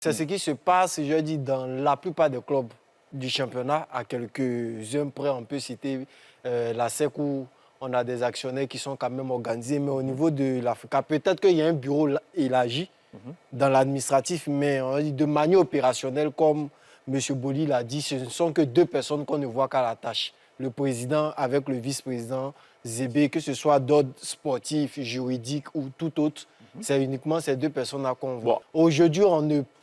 C'est ce qui se passe, je dis, dans la plupart des clubs du championnat. À quelques-uns près, on peut citer la SEC où on a des actionnaires qui sont quand même organisés. Mais au niveau de l'Africa, peut-être qu'il y a un bureau élargi dans l'administratif, mais on dit de manière opérationnelle, comme M. Boli l'a dit, ce ne sont que deux personnes qu'on ne voit qu'à la tâche. Le président avec le vice-président Zébé, que ce soit d'ordre sportif, juridique ou tout autre, c'est uniquement ces deux personnes-là qu'on voit. Bon. Aujourd'hui,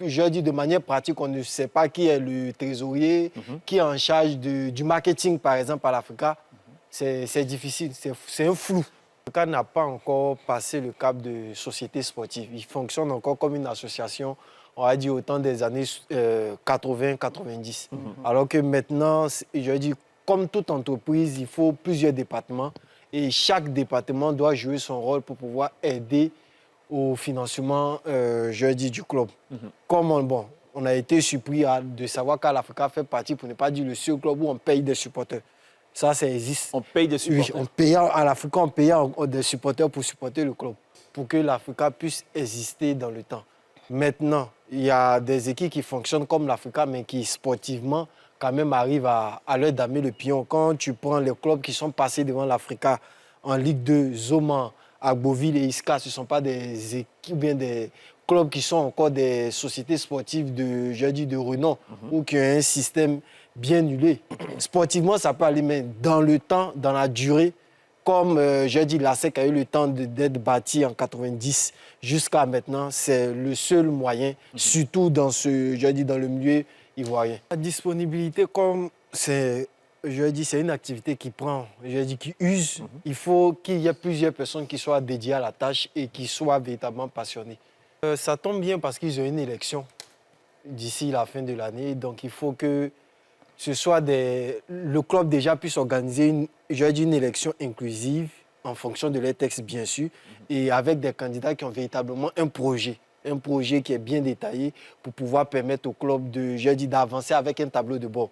je dis de manière pratique, on ne sait pas qui est le trésorier, qui est en charge du marketing, par exemple, à l'Africa. C'est difficile, c'est un flou. L'Africa n'a pas encore passé le cap de société sportive. Il fonctionne encore comme une association, on va dire, au temps des années 80-90. Alors que maintenant, je dis, comme toute entreprise, il faut plusieurs départements. Et chaque département doit jouer son rôle pour pouvoir aider au financement, je dis, du club. Comme on a été surpris de savoir qu'Africa fait partie, pour ne pas dire le seul club où on paye des supporters. Ça existe. On paye des supporters? Oui, à l'Africa, on paye des supporters pour supporter le club, pour que l'Africa puisse exister dans le temps. Maintenant, il y a des équipes qui fonctionnent comme l'Africa, mais qui sportivement, quand même, arrivent à leur damer le pion. Quand tu prends les clubs qui sont passés devant l'Africa en Ligue 2, Zoma, Agboville et Iska, ce ne sont pas des équipes, bien des clubs qui sont encore des sociétés sportives de renom ou qui ont un système bien huilé. Sportivement, ça peut aller, mais dans le temps, dans la durée, comme la SEC a eu le temps d'être bâti en 90 jusqu'à maintenant, c'est le seul moyen, surtout dans dans le milieu ivoirien. La disponibilité, comme c'est une activité qui qui use. Il faut qu'il y ait plusieurs personnes qui soient dédiées à la tâche et qui soient véritablement passionnées. Ça tombe bien parce qu'ils ont une élection d'ici la fin de l'année, donc il faut que ce soit le club déjà puisse organiser une élection inclusive en fonction de leurs textes, bien sûr, et avec des candidats qui ont véritablement un projet qui est bien détaillé pour pouvoir permettre au club d'avancer avec un tableau de bord.